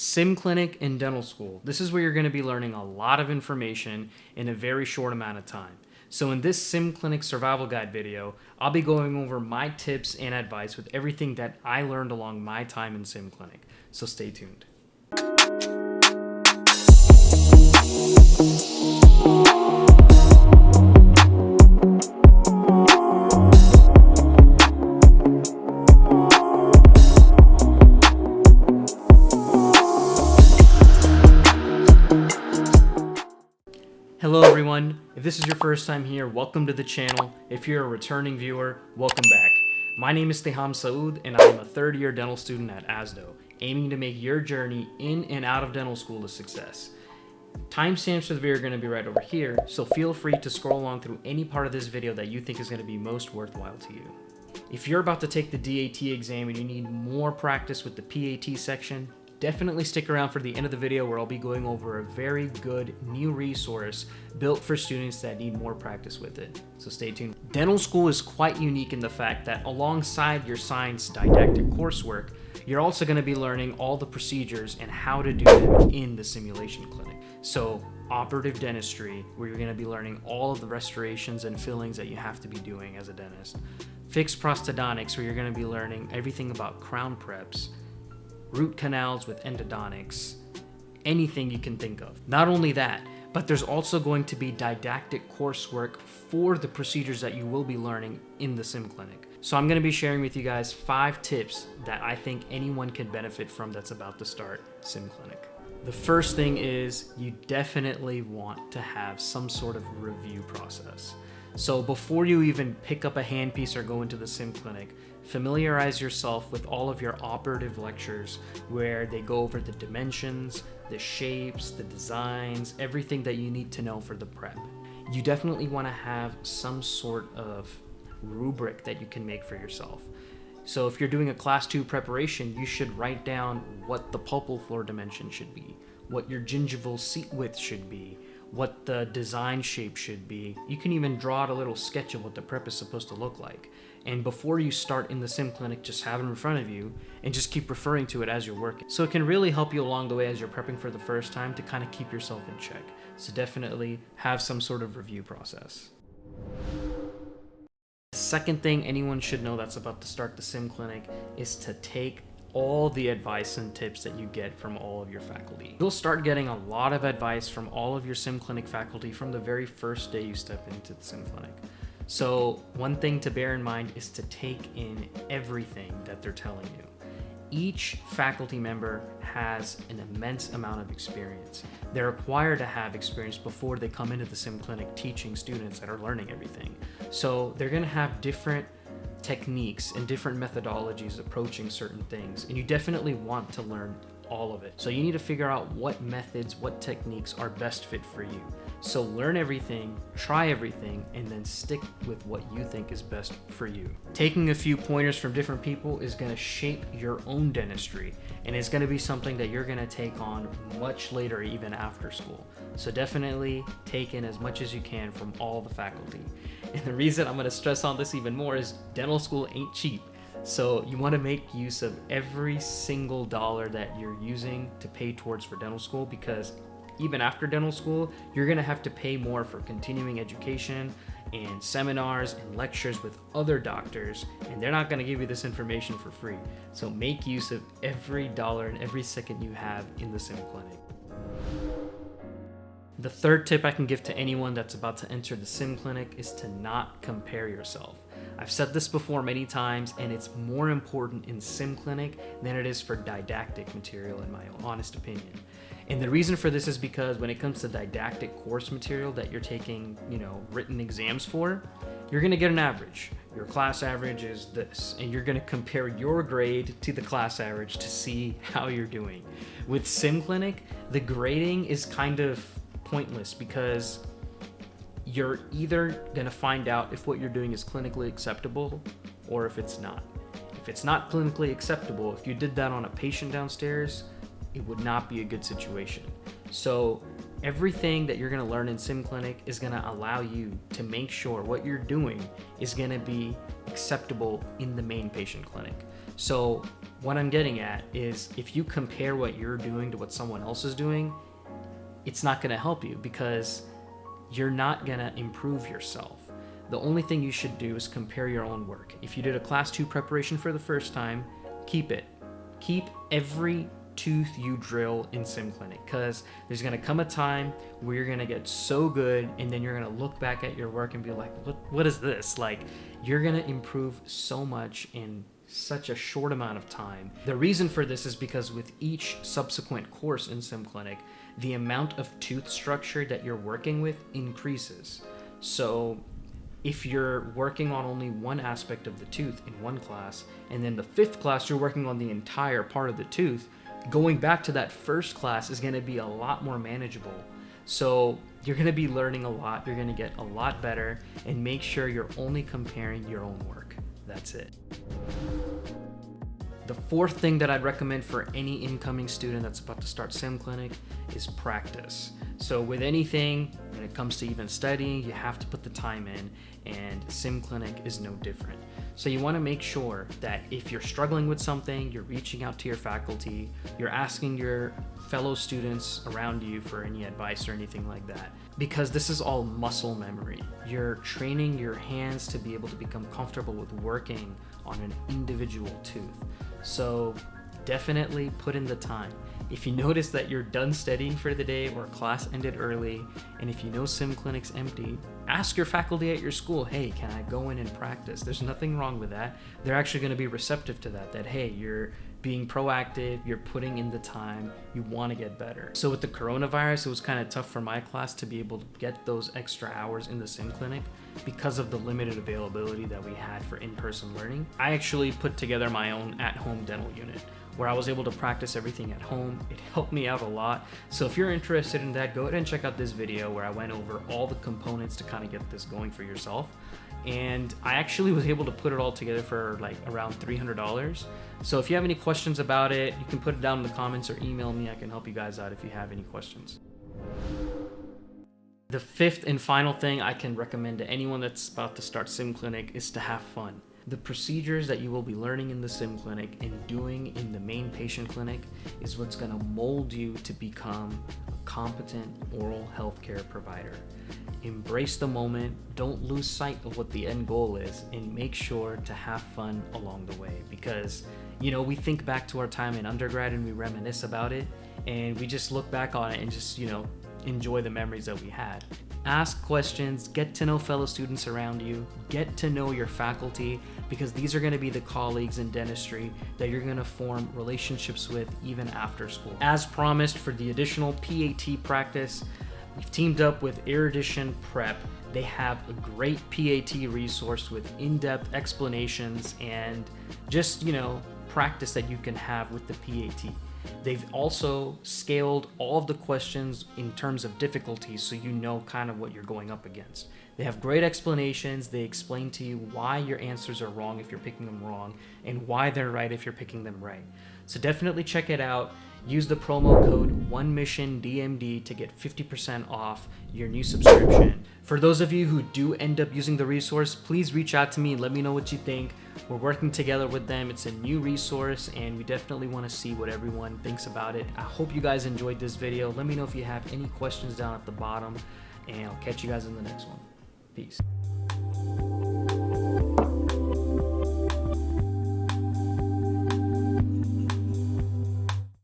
Sim Clinic and Dental School. This is where you're going to be learning a lot of information in a very short amount of time. So in this Sim Clinic survival guide video, I'll be going over my tips and advice with everything that I learned along my time in Sim Clinic. So stay tuned. Hello everyone, if this is your first time here, welcome to the channel. If you're a returning viewer, welcome back. My name is Teham Saud and I am a third-year dental student at ASDO, aiming to make your journey in and out of dental school a success. Timestamps for the video are going to be right over here, so feel free to scroll along through any part of this video that you think is going to be most worthwhile to you. If you're about to take the DAT exam and you need more practice with the PAT section, definitely stick around for the end of the video where I'll be going over a very good new resource built for students that need more practice with it. So stay tuned. Dental school is quite unique in the fact that alongside your science didactic coursework, you're also going to be learning all the procedures and how to do them in the simulation clinic. So operative dentistry, where you're going to be learning all of the restorations and fillings that you have to be doing as a dentist. Fixed prosthodontics, where you're going to be learning everything about crown preps, root canals with endodontics, anything you can think of. Not only that, but there's also going to be didactic coursework for the procedures that you will be learning in the sim clinic. So I'm going to be sharing with you guys 5 tips that I think anyone can benefit from that's about to start sim clinic. The first thing is you definitely want to have some sort of review process. So before you even pick up a handpiece or go into the sim clinic, familiarize yourself with all of your operative lectures where they go over the dimensions, the shapes, the designs, everything that you need to know for the prep. You definitely want to have some sort of rubric that you can make for yourself. So if you're doing a class 2 preparation, you should write down what the pulpal floor dimension should be, what your gingival seat width should be, what the design shape should be. You can even draw out a little sketch of what the prep is supposed to look like. And before you start in the sim clinic, just have it in front of you and just keep referring to it as you're working. So it can really help you along the way as you're prepping for the first time to kind of keep yourself in check. So definitely have some sort of review process. The second thing anyone should know that's about to start the sim clinic is to take all the advice and tips that you get from all of your faculty. You'll start getting a lot of advice from all of your sim clinic faculty from the very first day you step into the sim clinic. So one thing to bear in mind is to take in everything that they're telling you. Each faculty member has an immense amount of experience. They're required to have experience before they come into the sim clinic teaching students that are learning everything. So they're going to have different techniques and different methodologies approaching certain things, and you definitely want to learn all of it. So you need to figure out what methods, what techniques are best fit for you. So learn everything, try everything, and then stick with what you think is best for you. Taking a few pointers from different people is going to shape your own dentistry, and it's going to be something that you're going to take on much later, even after school. So definitely take in as much as you can from all the faculty. And the reason I'm going to stress on this even more is dental school ain't cheap. So you want to make use of every single dollar that you're using to pay towards for dental school, because even after dental school, you're going to have to pay more for continuing education and seminars and lectures with other doctors, and they're not going to give you this information for free. So make use of every dollar and every second you have in the sim clinic. The third tip I can give to anyone that's about to enter the sim clinic is to not compare yourself. I've said this before many times, and it's more important in sim clinic than it is for didactic material, in my honest opinion. And the reason for this is because when it comes to didactic course material that you're taking, written exams for, you're going to get an average. Your class average is this, and you're going to compare your grade to the class average to see how you're doing. With sim clinic, the grading is kind of pointless because you're either going to find out if what you're doing is clinically acceptable or if it's not. If it's not clinically acceptable, if you did that on a patient downstairs, it would not be a good situation. So everything that you're going to learn in sim clinic is going to allow you to make sure what you're doing is going to be acceptable in the main patient clinic. So What I'm getting at is if you compare what you're doing to what someone else is doing, it's not going to help you because you're not going to improve yourself. The only thing you should do is compare your own work. If you did a class 2 preparation for the first time, keep it. Keep every tooth you drill in sim clinic, because there's going to come a time where you're going to get so good and then you're going to look back at your work and be like, what is this? Like, you're going to improve so much in such a short amount of time. The reason for this is because with each subsequent course in sim clinic, the amount of tooth structure that you're working with increases. So if you're working on only one aspect of the tooth in one class, and then the 5th class you're working on the entire part of the tooth, going back to that first class is going to be a lot more manageable. So you're going to be learning a lot, you're going to get a lot better, and make sure you're only comparing your own work. That's it. The 4th thing that I'd recommend for any incoming student that's about to start sim clinic is practice. So with anything, when it comes to even studying, you have to put the time in, and sim clinic is no different. So you want to make sure that if you're struggling with something, you're reaching out to your faculty, you're asking your fellow students around you for any advice or anything like that, because this is all muscle memory. You're training your hands to be able to become comfortable with working on an individual tooth. So definitely put in the time. If you notice that you're done studying for the day or class ended early, and if you know sim clinic's empty, ask your faculty at your school, hey, can I go in and practice? There's nothing wrong with that. They're actually going to be receptive to that, hey, you're being proactive, you're putting in the time, you want to get better. So with the coronavirus, it was kind of tough for my class to be able to get those extra hours in the sim clinic because of the limited availability that we had for in-person learning. I actually put together my own at-home dental unit where I was able to practice everything at home. It helped me out a lot. So if you're interested in that, go ahead and check out this video where I went over all the components to kind of get this going for yourself. And I actually was able to put it all together for like around $300. So if you have any questions about it, you can put it down in the comments or email me. I can help you guys out if you have any questions. The 5th and final thing I can recommend to anyone that's about to start sim clinic is to have fun. The procedures that you will be learning in the sim clinic and doing in the main patient clinic is what's going to mold you to become a competent oral healthcare provider. Embrace the moment, don't lose sight of what the end goal is, and make sure to have fun along the way, because we think back to our time in undergrad and we reminisce about it, and we just look back on it and just enjoy the memories that we had. Ask questions, get to know fellow students around you, get to know your faculty, because these are going to be the colleagues in dentistry that you're going to form relationships with even after school. As promised, for the additional PAT practice, we've teamed up with DAT Prep. They have a great PAT resource with in-depth explanations and just, practice that you can have with the PAT. They've also scaled all of the questions in terms of difficulty, so you know kind of what you're going up against. They have great explanations. They explain to you why your answers are wrong if you're picking them wrong, and why they're right if you're picking them right. So definitely check it out. Use the promo code OneMissionDMD to get 50% off your new subscription. For those of you who do end up using the resource, please reach out to me and let me know what you think. We're working together with them. It's a new resource and we definitely want to see what everyone thinks about it. I hope you guys enjoyed this video. Let me know if you have any questions down at the bottom, and I'll catch you guys in the next one. Peace.